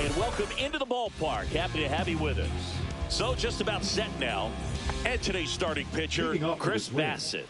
And welcome into the ballpark. Happy to have you with us. So just about set now. And today's starting pitcher, Chris Bassett.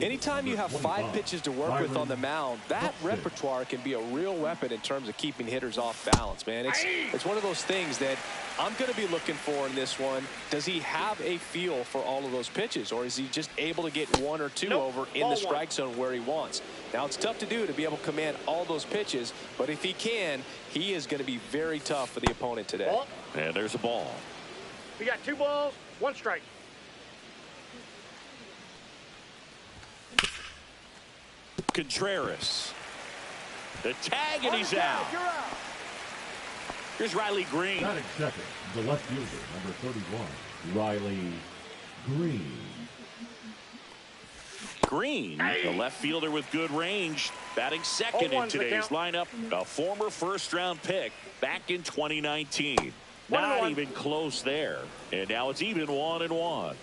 Anytime you have 5 pitches to work with on the mound, that repertoire can be a real weapon in terms of keeping hitters off balance, man. It's one of those things that I'm going to be looking for in this one. Does he have a feel for all of those pitches, or is he just able to get 1 or 2 over in the strike zone where he wants? Now, it's tough to do to be able to command all those pitches, but if he can, he is going to be very tough for the opponent today. And there's a ball. We got 2 balls, 1 strike. Contreras. The tag, and he's out. Here's Riley Green. Batting second, the left fielder, number 31, Riley Green. Green, the left fielder with good range, batting second in today's lineup. A former first-round pick back in 2019. Not even close there. And now it's even 1-1.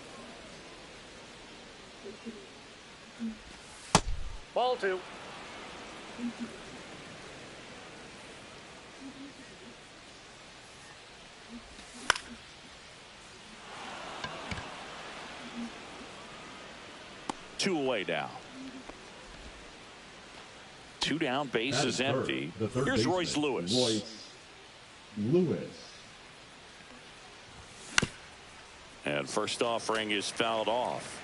Ball 2. Two away now. 2 down, base is empty. Here's Royce Lewis. And first offering is fouled off.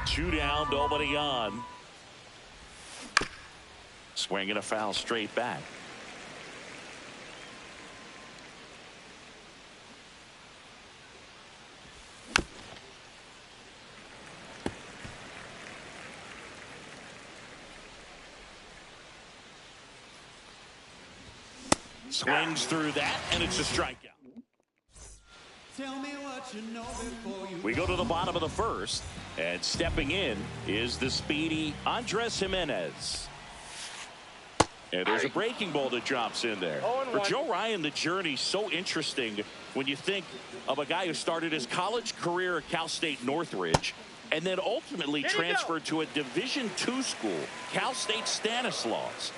2 down, nobody on. Swinging a foul straight back. Swings through that, and it's a strikeout. We go to the bottom of the first, and stepping in is the speedy Andres Jimenez. And there's a breaking ball that drops in there. For Joe Ryan, the journey's so interesting when you think of a guy who started his college career at Cal State Northridge and then ultimately transferred to a Division II school, Cal State Stanislaus.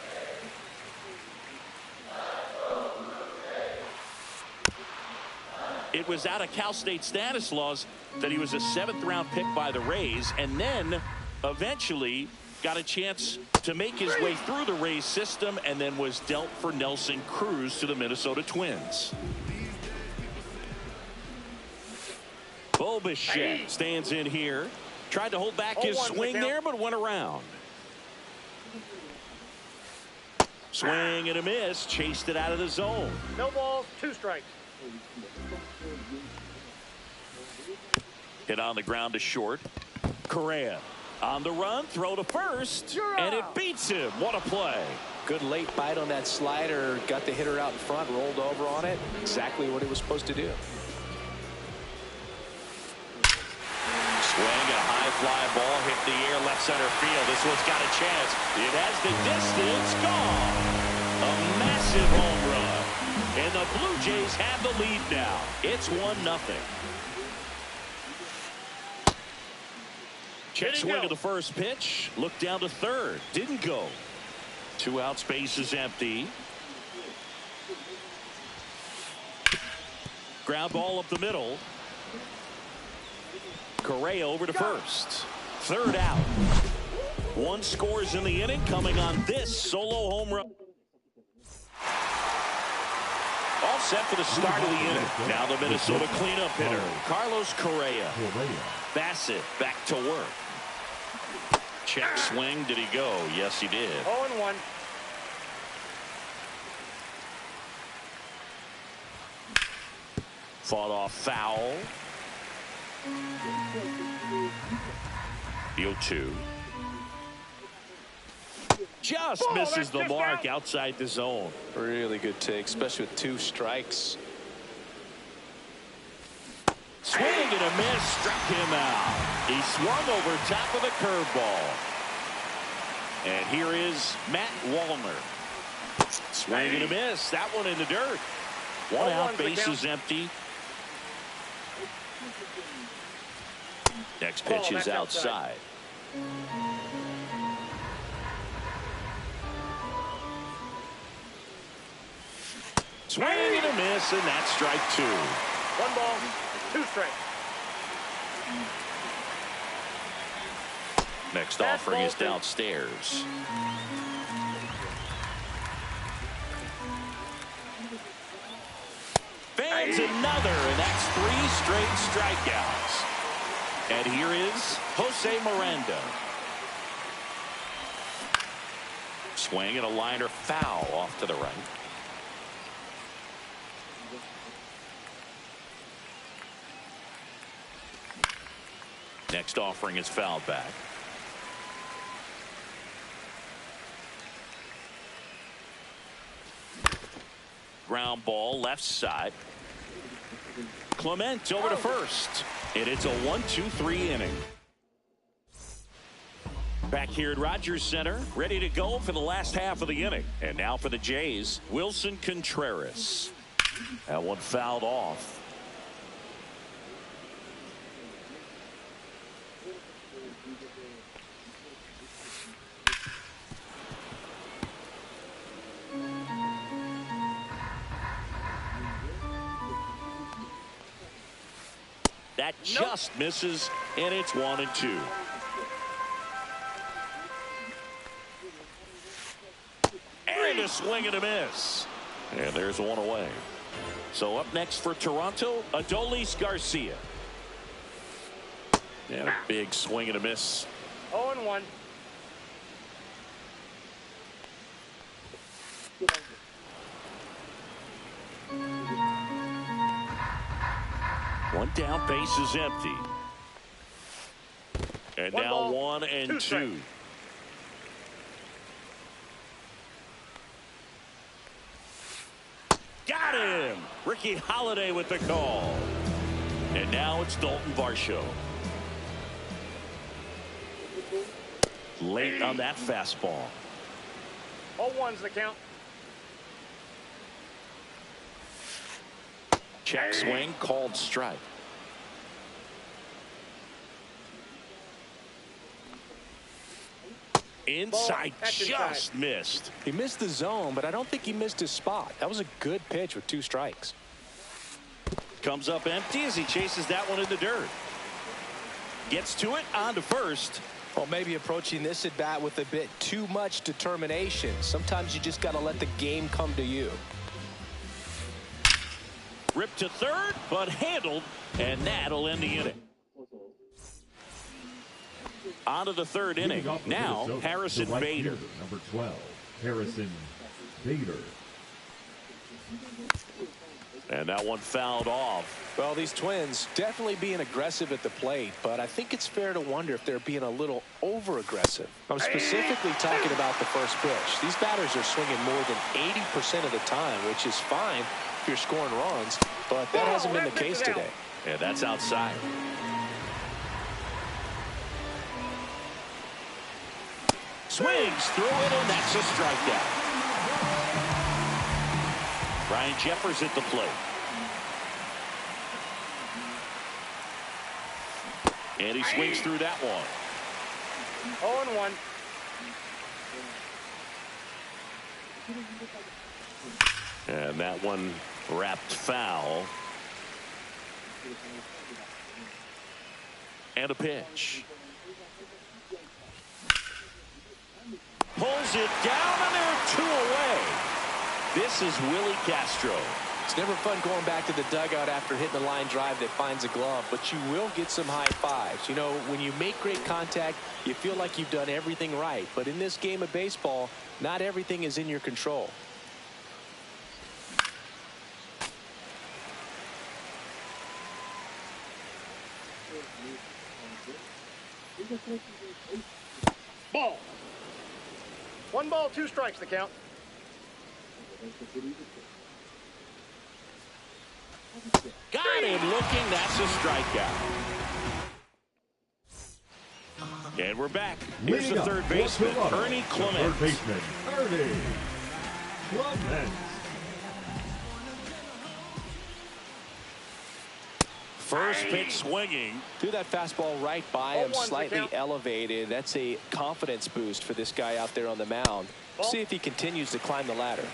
It was out of Cal State Stanislaus that he was a 7th-round pick by the Rays, and then eventually got a chance to make his way through the Rays system, and then was dealt for Nelson Cruz to the Minnesota Twins. Bo Bichette stands in here. Tried to hold back his swing there, but went around. Swing and a miss. Chased it out of the zone. No balls, 2 strikes. Hit on the ground to short. Correa on the run, throw to first, and it beats him. What a play. Good late bite on that slider. Got the hitter out in front, rolled over on it. Exactly what he was supposed to do. Swing and a high fly ball hit the air left center field. This one's got a chance. It has the distance. Gone. A massive home run. And the Blue Jays have the lead now. It's 1-0. Check swing of the first pitch. Look down to third. Didn't go. 2 outs, base is empty. Ground ball up the middle. Correa over to first. 3rd out. 1 scores in the inning, coming on this solo home run. All set for the start of the inning. Now the Minnesota cleanup hitter, Carlos Correa. Bassett back to work. Check swing. Did he go? Yes, he did. 0-1. Fought off foul. The 0-2. Just misses the mark outside the zone. Really good take, especially with 2 strikes. Swing and a miss, struck him out. He swung over top of the curveball. And here is Matt Wallner. Swing and a miss. That one in the dirt. 1 out, base is empty. Next pitch is outside. Swing and a miss, and that's strike 2. 1 ball, 2 strikes. Next offering is downstairs. Fans another, and that's 3 straight strikeouts. And here is Jose Miranda. Swing and a liner foul off to the right. Next offering is fouled back. Ground ball left side. Clement over to first. And it's a 1-2-3 inning. Back here at Rogers Center, ready to go for the last half of the inning. And now for the Jays, Wilson Contreras. That one fouled off. That just misses, and it's 1-2. And a swing and a miss. And there's one away. So up next for Toronto, Adolis Garcia. And a big swing and a miss. 0-1. One down, base is empty. And One now ball, 1-2. strikes. Got him! Ricky Holiday with the call. And now it's Dalton Varsho. Late on that fastball. 0-1's the count. Check swing, called strike. Inside, just missed. He missed the zone, but I don't think he missed his spot. That was a good pitch with 2 strikes. Comes up empty as he chases that one in the dirt. Gets to it, on to first. Well, maybe approaching this at bat with a bit too much determination. Sometimes you just got to let the game come to you. Ripped to third, but handled, and that'll end the inning. On to the third inning. Now, Harrison Bader. Number 12, Harrison Bader. And that one fouled off. Well, these Twins definitely being aggressive at the plate, but I think it's fair to wonder if they're being a little over-aggressive. I'm specifically talking about the first pitch. These batters are swinging more than 80% of the time, which is fine if you're scoring runs, but that hasn't been the case today. And that's outside. Swings through it, and that's a strikeout. Ryan Jeffers at the plate. And he swings through that one. 0-1. And that one wrapped foul. And a pitch. Pulls it down, and there are 2 away. This is Willie Castro. It's never fun going back to the dugout after hitting a line drive that finds a glove, but you will get some high fives. You know, when you make great contact, you feel like you've done everything right. But in this game of baseball, not everything is in your control. Ball. 1 ball, 2 strikes the count. Got him looking. That's a strikeout. And we're back. Here's the third baseman, Ernie Clement. Third baseman, Ernie Clement. First pitch swinging. Threw that fastball right by him, slightly elevated. That's a confidence boost for this guy out there on the mound. See if he continues to climb the ladder.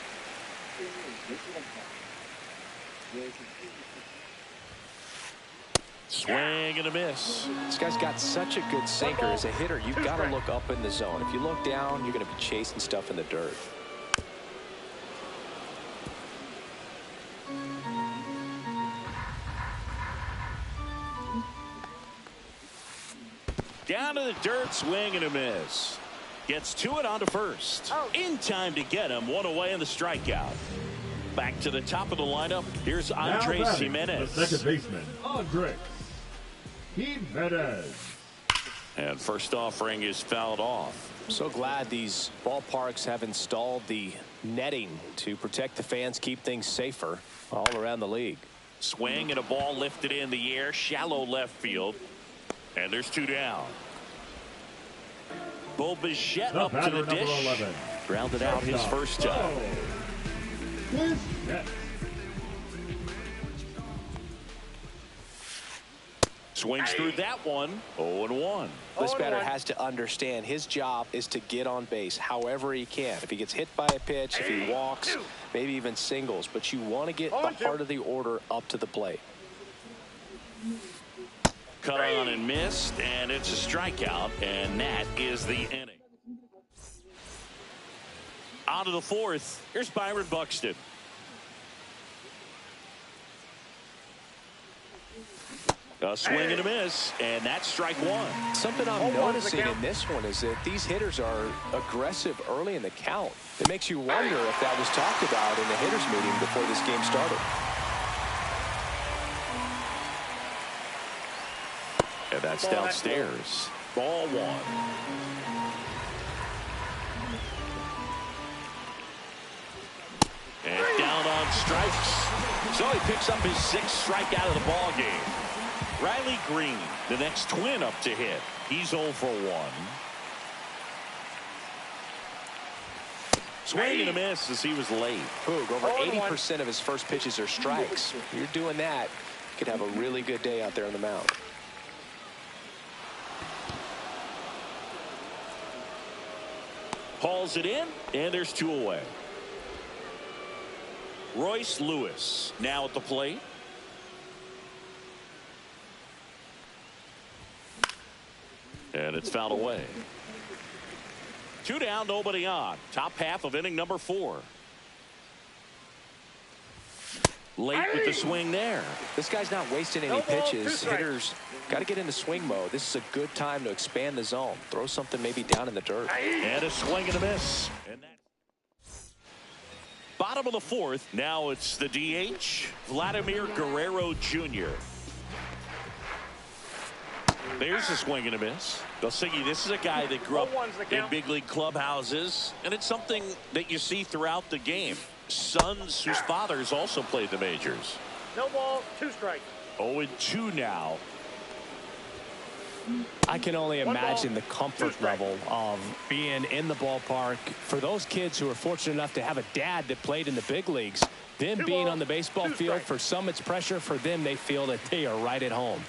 Swing and a miss. This guy's got such a good sinker. As a hitter, you've got to look up in the zone. If you look down, you're going to be chasing stuff in the dirt. Down to the dirt, swing and a miss. Gets to it onto first. In time to get him. One away in the strikeout. Back to the top of the lineup. Here's Andres Jimenez. The second baseman, Andres Jimenez. And first offering is fouled off. So glad these ballparks have installed the netting to protect the fans, keep things safer all around the league. Swing and a ball lifted in the air, shallow left field. And there's 2 down. Bo Bichette up to the dish. 11. Grounded out his first time. Swings through that one. 0-1. This batter has to understand his job is to get on base however he can. If he gets hit by a pitch, if he walks, maybe even singles. But you want to get the heart of the order up to the plate. Cut on and missed, and it's a strikeout, and that is the inning. On to the 4th. Here's Byron Buxton. A swing and a miss, and that's strike 1. Something I'm noticing in this one is that these hitters are aggressive early in the count. It makes you wonder if that was talked about in the hitters meeting before this game started. And that's downstairs. Ball 1. And down on strikes. So he picks up his 6th strikeout of the ball game. Riley Green, the next twin up to hit. He's 0 for 1. Swing and a miss as he was late. Poog, over 80% of his first pitches are strikes. You're doing that, you could have a really good day out there on the mound. Hauls it in, and there's 2 away. Royce Lewis now at the plate. And it's fouled away. 2 down, nobody on. Top half of inning number 4. Late with the swing there. This guy's not wasting any pitches. Hitters got to get into swing mode. This is a good time to expand the zone. Throw something maybe down in the dirt. And a swing and a miss. And bottom of the 4th. Now it's the DH, Vladimir Guerrero Jr. There's a swing and a miss. Delsigi, this is a guy that grew up in big league clubhouses, and it's something that you see throughout the game. Sons whose fathers also played the majors. No ball, 2 strikes. 0-2 now. I can only imagine the comfort level of being in the ballpark for those kids who are fortunate enough to have a dad that played in the big leagues. Them being on the baseball field, for some it's pressure. For them, they feel that they are right at home.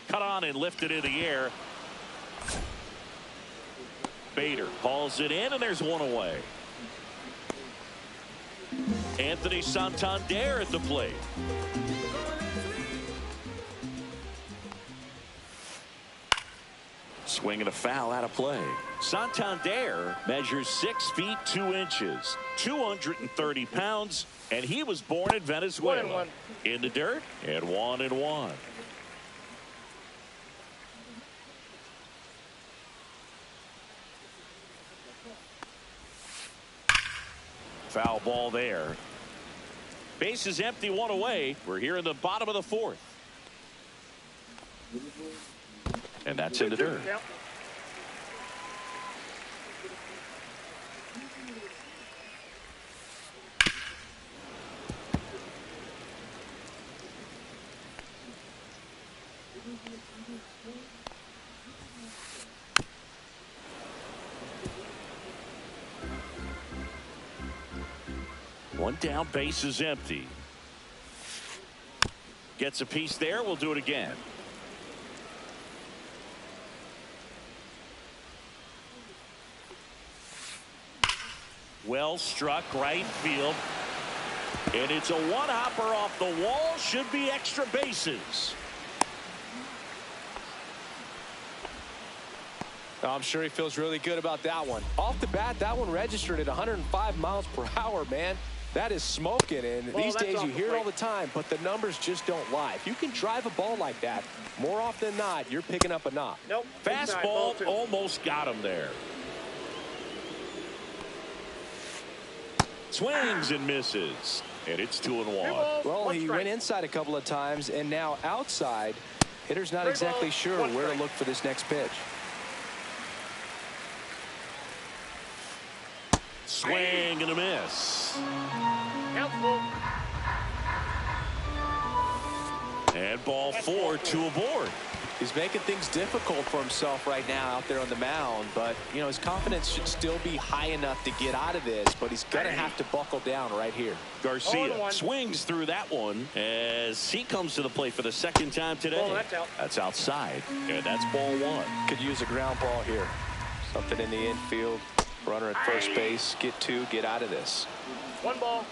Cut on and lifted in the air. Bader hauls it in, and there's 1 away. Anthony Santander at the plate. Swinging a foul out of play. Santander measures 6 feet 2 inches, 230 pounds, and he was born in Venezuela. 1-1. In the dirt, and 1-1. Foul ball there. Base is empty, 1 away. We're here in the bottom of the 4th. And that's in the dirt. Yep. One down, base is empty. Gets a piece there. We'll do it again. Well struck right field. And it's a one-hopper off the wall. Should be extra bases. I'm sure he feels really good about that one. Off the bat, that one registered at 105 miles per hour, man. That is smoking, and these days you hear it all the time, but the numbers just don't lie. If you can drive a ball like that, more often than not, you're picking up a knock. Nope. Fastball almost got him there. Swings and misses, and it's 2-1. Well, he went inside a couple of times, and now outside. Hitter's not exactly sure where to look for this next pitch. Swing and a miss. And ball 4, 2 aboard. He's making things difficult for himself right now out there on the mound, but you know his confidence should still be high enough to get out of this, but he's gonna have to buckle down right here. Garcia swings through that one as he comes to the plate for the second time today. That's outside, and that's ball 1. Could use a ground ball here. Something in the infield. Runner at first base. Get 2. Get out of this. 1 ball,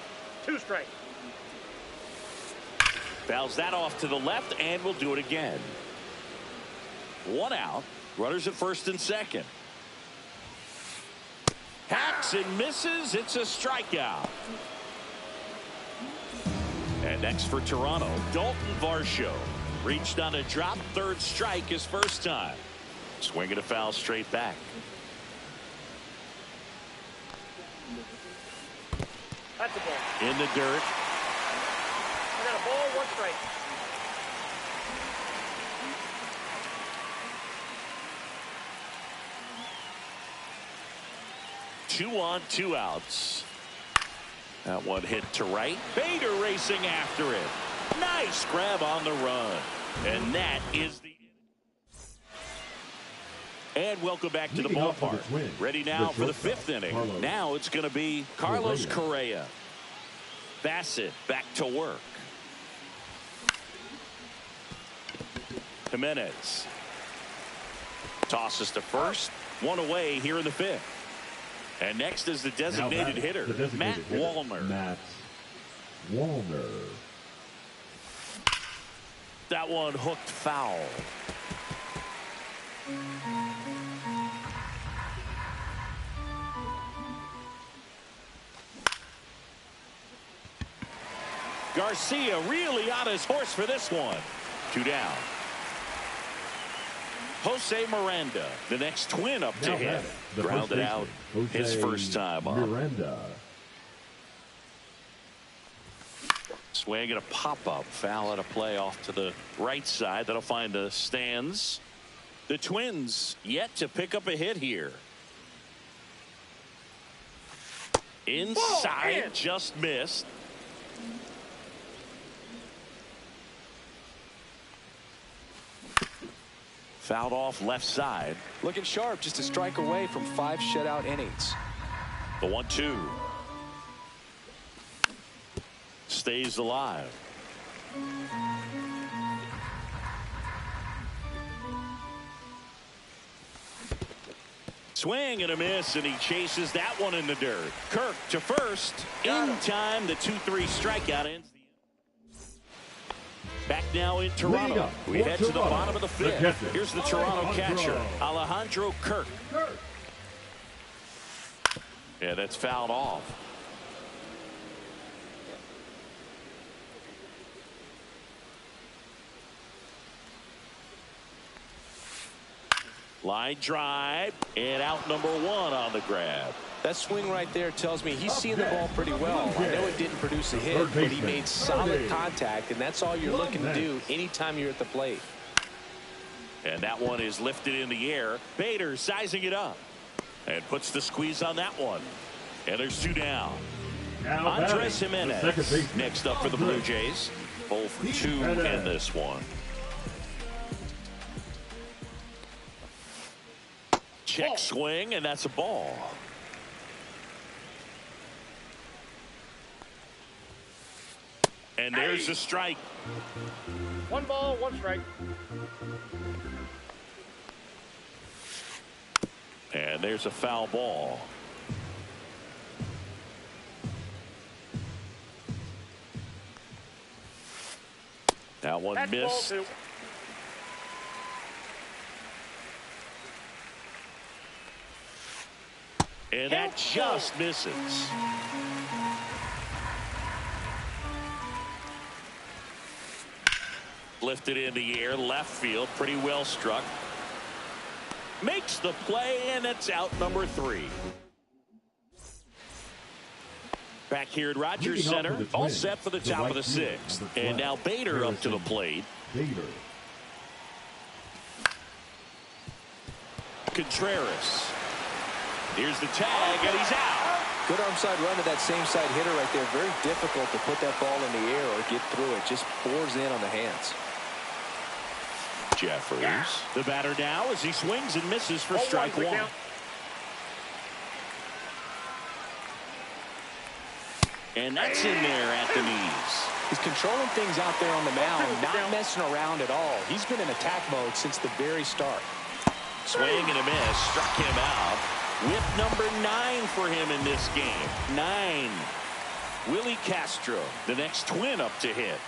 2 strikes. Fouls that off to the left, and we'll do it again. 1 out. Runners at first and second. Hacks and misses. It's a strikeout. And next for Toronto, Dalton Varsho. Reached on a drop. 3rd strike his first time. Swinging a foul straight back. That's a ball. In the dirt. I got a ball, 1 strike. Two on, 2 outs. That one hit to right. Bader racing after it. Nice grab on the run. And that is the... And welcome back to the ballpark. Ready now for the 5th inning. Now it's going to be Carlos Correa. Bassett back to work. Jimenez tosses to first. 1 away here in the 5th. And next is the designated hitter, Matt Wallner. Matt Wallner. That one hooked foul. Garcia really on his horse for this one. 2 down. Jose Miranda, the next Twin up to him. Grounded out his first time up. Miranda. Swing and a pop-up. Foul at a play off to the right side. That'll find the stands. The Twins yet to pick up a hit here. Inside, just missed. Fouled off left side. Looking sharp, just a strike away from 5 shutout innings. The 1-2. Stays alive. Swing and a miss, and he chases that one in the dirt. Kirk to first. In time, the 2-3 strikeout ends. Back now in Toronto. We head to the bottom of the 5th. Here's the Toronto catcher, Alejandro Kirk. Yeah, that's fouled off. Line drive, and out number 1 on the grab. That swing right there tells me he's seeing the ball pretty well. I know it didn't produce a hit, but he made solid contact, and that's all you're looking to do anytime you're at the plate. And that one is lifted in the air. Bader sizing it up and puts the squeeze on that one. And there's 2 down. Andres Jimenez next up for the Blue Jays. 0 for 2 in this one. Check swing, and that's a ball. And there's a strike. 1 ball, 1 strike. And there's a foul ball. That one That's missed. ball 2. And that just misses. Lifted in the air, left field, pretty well struck. Makes the play, and it's out number 3. Back here at Rogers Center, all set for the top of the 6th. And now Bader up to the plate. Contreras. Here's the tag, and he's out. Good arm side run to that same side hitter right there. Very difficult to put that ball in the air or get through it. Just bores in on the hands. Jeffers, the batter now as he swings and misses for strike 1. And that's in there at the knees. He's controlling things out there on the mound, not messing around at all. He's been in attack mode since the very start. Swing and a miss, struck him out. Whip number 9 for him in this game. 9. Willie Castro, the next twin up to hit.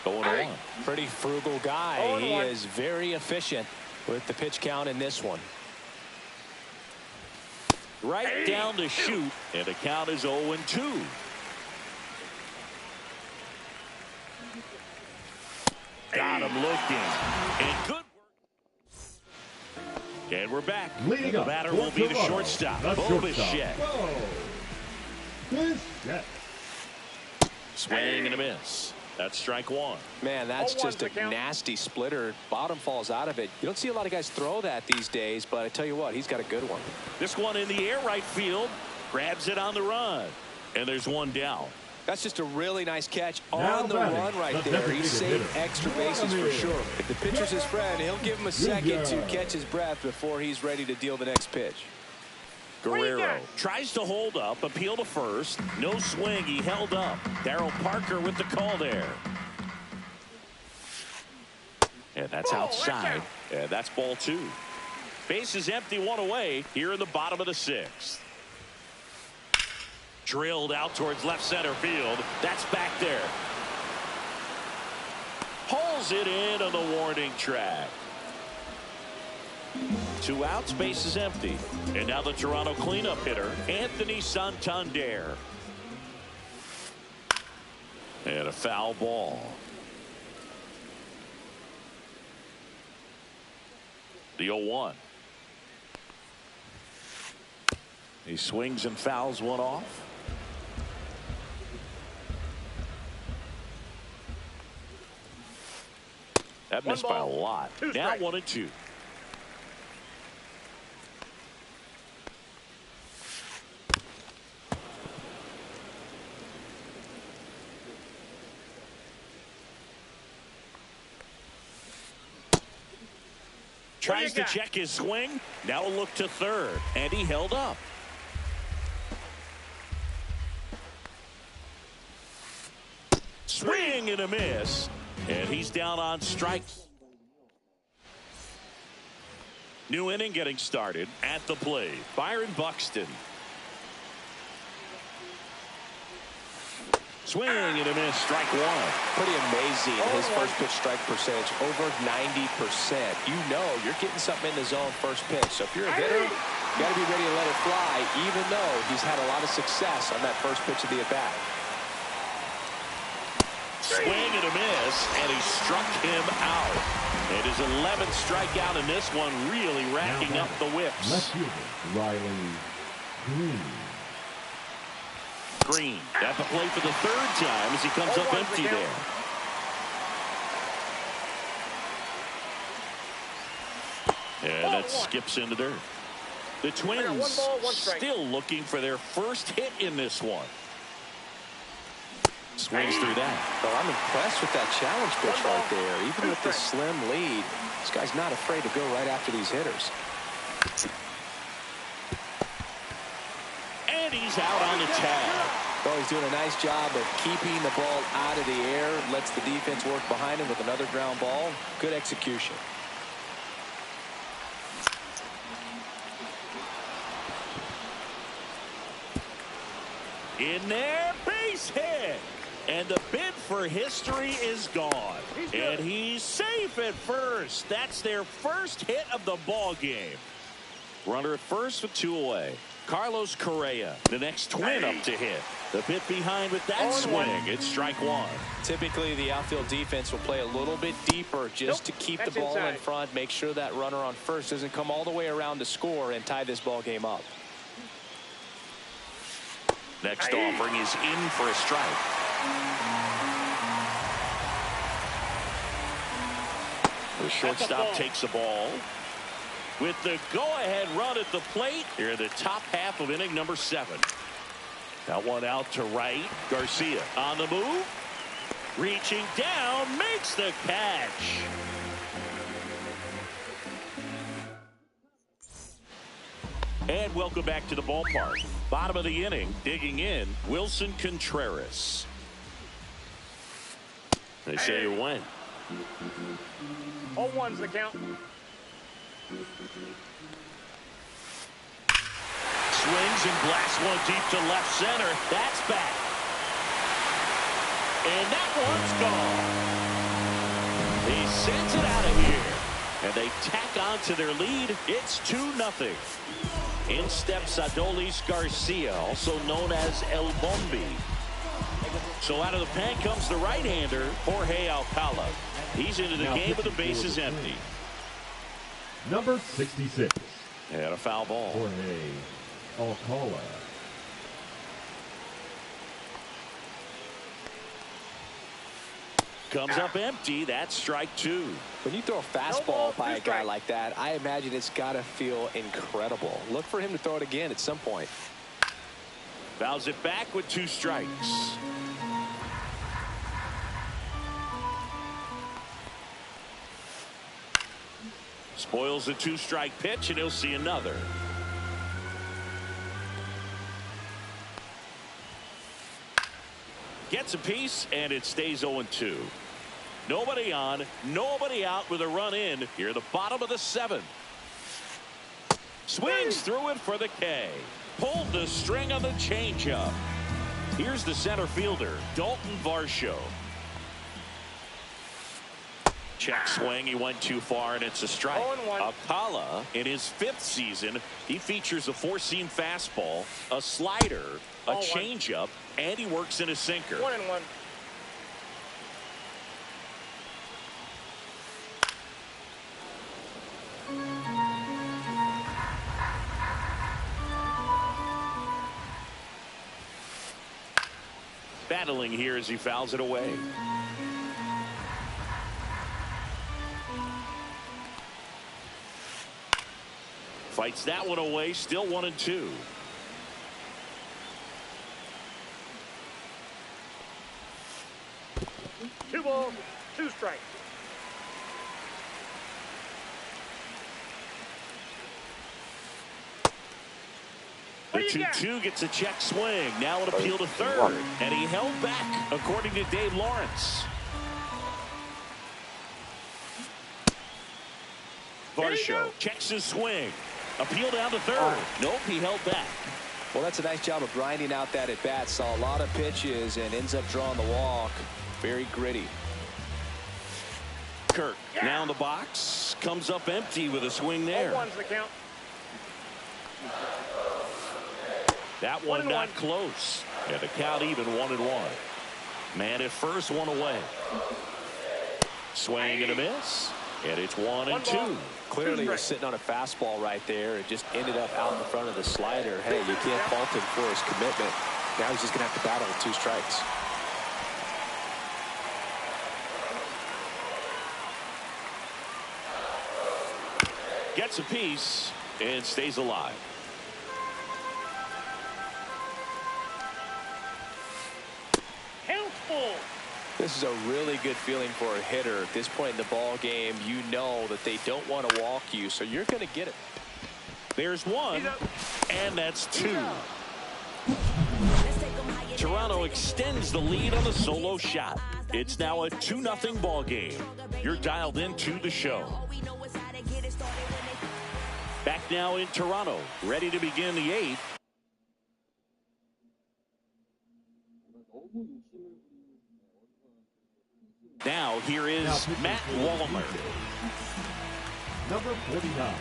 Going on. Pretty frugal guy. He is very efficient with the pitch count in this one. Right down to shoot, and the count is 0-2. Got him looking. And good work. And we're back. Leading the up, batter will be the shortstop. Bo Bichette. Swing and a miss. That's strike 1. Man, that's just a nasty splitter. Bottom falls out of it. You don't see a lot of guys throw that these days, but I tell you what, he's got a good one. This one in the air, right field. Grabs it on the run. And there's one down. That's just a really nice catch on the run right there. He saved extra bases for sure. If the pitcher's his friend, he'll give him a second to catch his breath before he's ready to deal the next pitch. Guerrero tries to hold up, appeal to first. No swing. He held up. Darryl Parker with the call there. And that's outside. And that's ball 2. Base is empty, 1 away here in the bottom of the 6th. Drilled out towards left center field. That's back there. Pulls it in on the warning track. 2 outs, base is empty. And now the Toronto cleanup hitter, Anthony Santander. And a foul ball. The 0-1. He swings and fouls one off. That missed by a lot. Now 1-2. Tries to check his swing. Now a look to third. And he held up. Swing and a miss. And he's down on strikes. New inning getting started at the plate. Byron Buxton. Swing and a miss, strike 1. Pretty amazing. His first pitch strike percentage over 90%. You know you're getting something in the zone first pitch. So if you're a hitter, you got to be ready to let it fly, even though he's had a lot of success on that first pitch of the at-bat. Swing and a miss, and he struck him out. And his 11th strikeout in this one, really racking up the whips. Left fielder, Riley Green. Green at the plate for the 3rd time as he comes up empty there. And that skips into dirt. The Twins still looking for their first hit in this one. Swings through that. Well, I'm impressed with that challenge pitch right there. Even with this slim lead, this guy's not afraid to go right after these hitters. And he's out on the tag. Well, he's doing a nice job of keeping the ball out of the air. Lets the defense work behind him with another ground ball. Good execution. In there, base hit. And the bid for history is gone. And he's safe at first. That's their first hit of the ball game. Runner at first with 2 away. Carlos Correa, the next twin up to hit. The bit behind with that swing. It's strike 1. Typically, the outfield defense will play a little bit deeper just to keep the ball in front, make sure that runner on first doesn't come all the way around to score and tie this ball game up. Next offering is in for a strike. The shortstop takes the ball. With the go-ahead run at the plate here in the top half of inning number 7. That one out to right. Garcia on the move. Reaching down, makes the catch. And welcome back to the ballpark. Bottom of the inning, digging in, Wilson Contreras. They say you win. 0-1's the count. Swings and blasts one deep to left center. That's back. And that one's gone. He sends it out of here. And they tack on to their lead. It's 2-0. In steps Adolis Garcia, also known as El Bombi. So out of the pen comes the right-hander, Jorge Alcala. He's into the game with the bases empty. Number 66. And a foul ball. Jorge Alcala. Comes up empty. That's strike 2. When you throw a fastball by a guy like that, I imagine it's got to feel incredible. Look for him to throw it again at some point. Fouls it back with 2 strikes. Spoils the 2-strike pitch, and he'll see another. Gets a piece, and it stays 0-2. Nobody on, nobody out with a run in here at the bottom of the 7th. Swings through it for the K. Pulled the string on the changeup. Here's the center fielder, Dalton Varsho. Check swing. He went too far, and it's a strike. Alcala, in his 5th season, he features a 4-seam fastball, a slider, a changeup, and he works in a sinker. 1-1. Battling here as he fouls it away. Fights that one away, still 1-2. Two balls, 2 strikes. The 2-2 gets a check swing. Now an appeal to third. And he held back, according to Dave Lawrence. Varsho checks his swing. Appeal down to third. Nope, he held back. Well, that's a nice job of grinding out that at bat. Saw a lot of pitches and ends up drawing the walk. Very gritty. Kirk now in the box. Comes up empty with a swing there. 0-1's the count. That one not close. And the count even 1-1. Man at first, 1 away. Swing and a miss. And it's 1-2. Clearly was sitting on a fastball right there. It just ended up out in the front of the slider. Hey, you can't fault him for his commitment. Now he's just going to have to battle with 2 strikes. Gets a piece and stays alive. This is a really good feeling for a hitter. At this point in the ball game, you know that they don't want to walk you, so you're going to get it. There's 1, and that's 2. Toronto extends the lead on the solo shot. It's now a 2-0 ball game. You're dialed into the show. Back now in Toronto, ready to begin the 8th. Now here is Matt Wallmer. Number 49.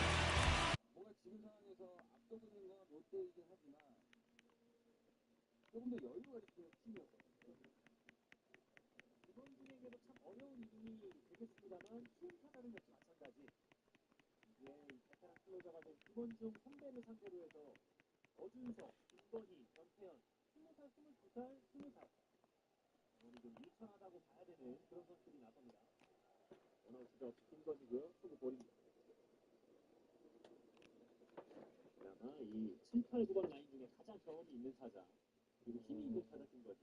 그나마 이 7, 8, 9번 라인 중에 가장 경험이 있는 타자 그리고 힘이 있는 타자 김건희.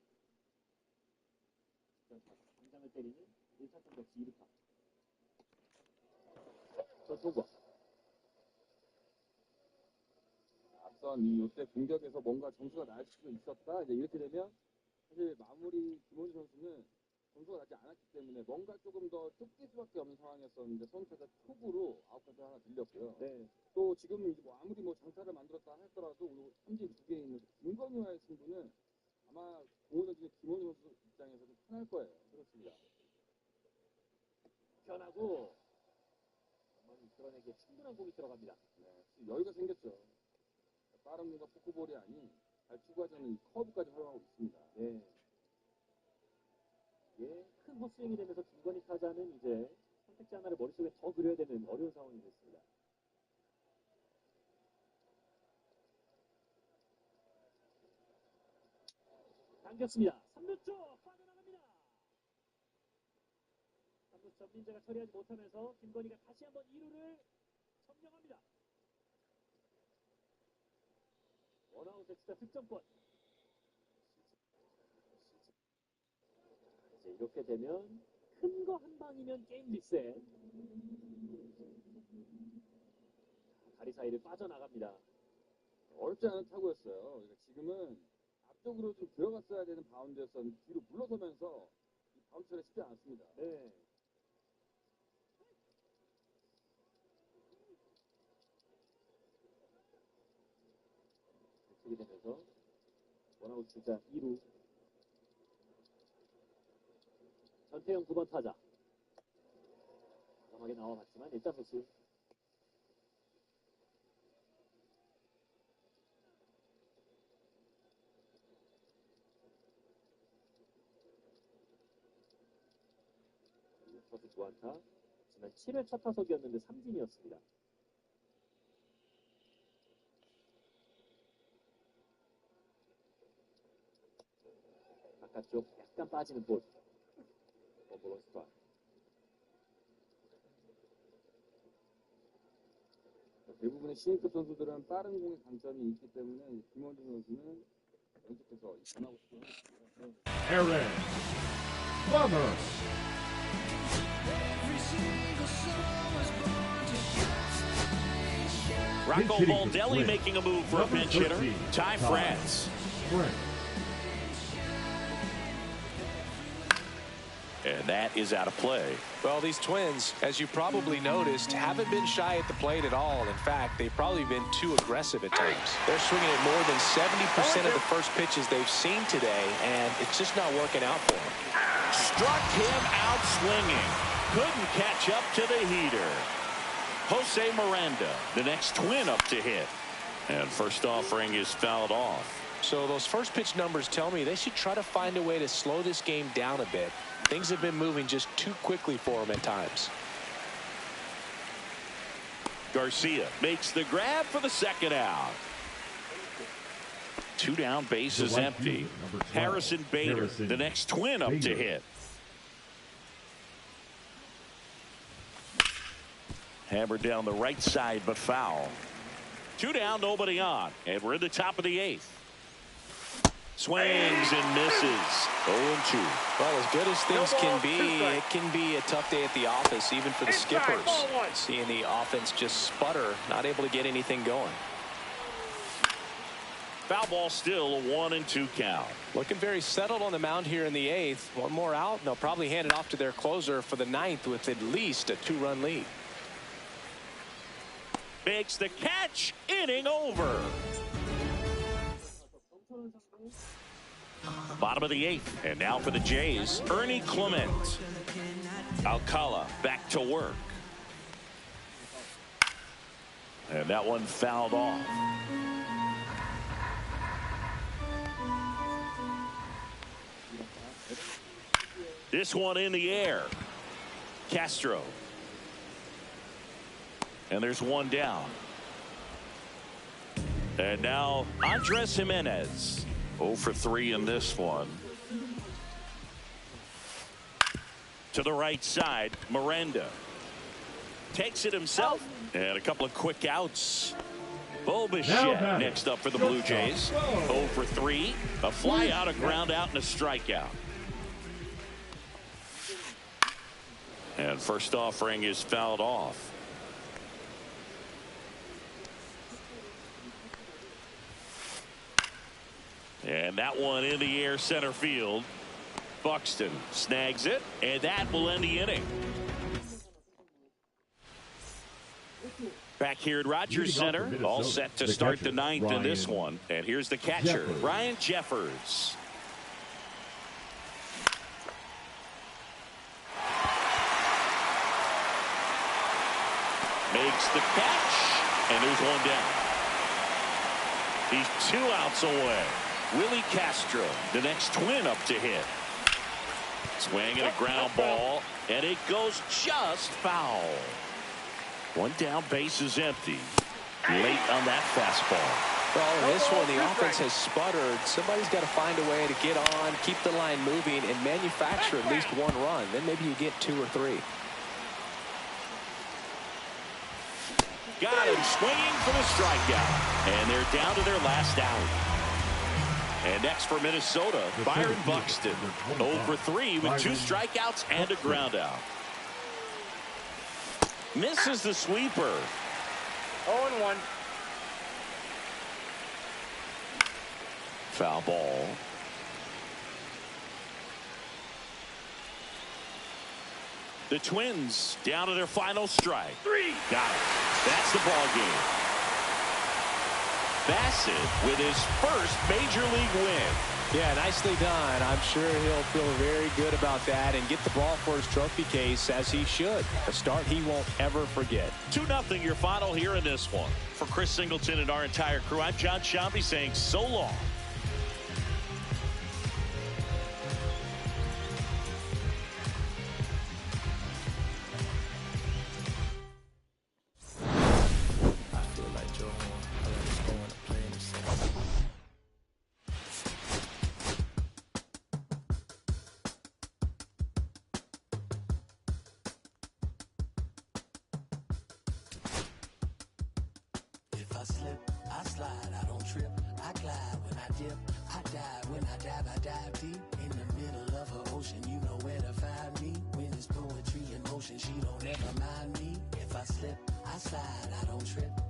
당장을 때리는 1타점 격치 2루타. 전통과 앞선 이 요때 공격에서 뭔가 점수가 날 수도 있었다. 이제 이렇게 되면 사실 마무리 김원주 선수는 점수가 나지 않았기 때문에 뭔가 조금 더 쫓길 수밖에 없는 상황이었었는데 선수가 촉으로 아웃카운트 하나 들렸고요. 네. 또 지금 이제 뭐 아무리 뭐 장타를 만들었다 하더라도 오늘 삼진 2개 있는 김건희와의 승부는 아마 공원 던지는 김원주 선수 입장에서 좀 편할 거예요. 그렇습니다. 편하고 그런에게 충분한 공이 들어갑니다. 네, 여유가 생겼죠. 빠른 공과 포크볼이 아닌 잘 추구하자는 이 커브까지 활용하고 있습니다. 네. 예, 큰 헛스윙이 되면서 김건희 타자는 이제 선택지 하나를 머릿속에 더 그려야 되는 어려운 상황이 됐습니다. 당겼습니다. 3루 쪽 빠져나갑니다. 3루 전민재가 처리하지 못하면서 김건희가 다시 한번 2루를 점령합니다. 원아웃 엑스트라 득점권. 이제 이렇게 되면 큰 거 한 방이면 게임 리셋. 다리 사이를 빠져나갑니다. 어렵지 않은 타구였어요. 그러니까 지금은 앞쪽으로 좀 들어갔어야 되는 바운드였었는데 뒤로 물러서면서 이 바운드 처리 쉽지 않았습니다. 네. 이렇게 되면서 원아웃 주자 2루. 전태영 9번 타자. 과감하게 나와봤지만 일단 소수. 투수 주안타. 지난 7회 첫 타석이었는데 삼진이었습니다. 바깥쪽 약간 빠지는 볼. 원볼 원스트라이크. 대부분의 신인급 선수들은 빠른 공의 강점이 있기 때문에 김원준 선수는 연속해서 전하고 싶어요. Aaron Plummer. Rocco Hitting the Baldelli split. making a move for a Number pinch hitter. 13, Ty France. Frank. And that is out of play. Well, these Twins, as you probably noticed, haven't been shy at the plate at all. In fact, they've probably been too aggressive at times. They're swinging at more than 70% of the first pitches they've seen today, and it's just not working out for them. Struck him out swinging. Couldn't catch up to the heater. Jose Miranda, the next Twin up to hit. And first offering is fouled off. So those first pitch numbers tell me they should try to find a way to slow this game down a bit. Things have been moving just too quickly for them at times. Garcia makes the grab for the second out. 2 down, bases empty. Harrison Bader, the next Twin up to hit. Hammered down the right side, but foul. 2 down, nobody on, and we're in the top of the 8th. Swings and misses. 0-2. Well, as good as things can be, it can be a tough day at the office, even for the skippers. Seeing the offense just sputter, not able to get anything going. Foul ball still, a 1-2 count. Looking very settled on the mound here in the 8th. One more out, and they'll probably hand it off to their closer for the 9th with at least a 2-run lead. Makes the catch, inning over. Bottom of the 8th, and now for the Jays, Ernie Clement. Alcala back to work. And that one fouled off. This one in the air. Castro. And there's one down. And now Andres Jimenez. 0 for 3 in this one. To the right side, Miranda. Takes it himself. And a couple of quick outs. Bo Bichette next up for the Blue Jays. 0 for 3. A fly out, a ground out, and a strikeout. And first offering is fouled off. And that one in the air center field. Buxton snags it, and that will end the inning. Back here at Rogers Center, all set to start the ninth in this one. And here's the catcher, Ryan Jeffers. Makes the catch, and there's one down. He's 2 outs away. Willie Castro, the next Twin up to hit. Swing and a ground ball, and it goes just foul. One down, base is empty. Late on that fastball. Well, in this one, the offense has sputtered. Somebody's got to find a way to get on, keep the line moving, and manufacture at least one run. Then maybe you get 2 or 3. Got him swinging for the strikeout. And they're down to their last out. And next for Minnesota, Byron Buxton. 0 for 3 with 2 strikeouts and a ground out. Misses the sweeper. 0-1. Foul ball. The Twins down to their final strike. 3. Got it. That's the ball game. Bassett with his first major league win. Yeah, nicely done. I'm sure he'll feel very good about that and get the ball for his trophy case, as he should. A start he won't ever forget. 2-0 your final here in this one. For Chris Singleton and our entire crew, I'm John Shambi saying so long. I slip, I slide, I don't trip, I glide when I dip, I dive when I dive deep in the middle of her ocean. You know where to find me when it's poetry in motion. She don't ever mind me. If I slip, I slide, I don't trip.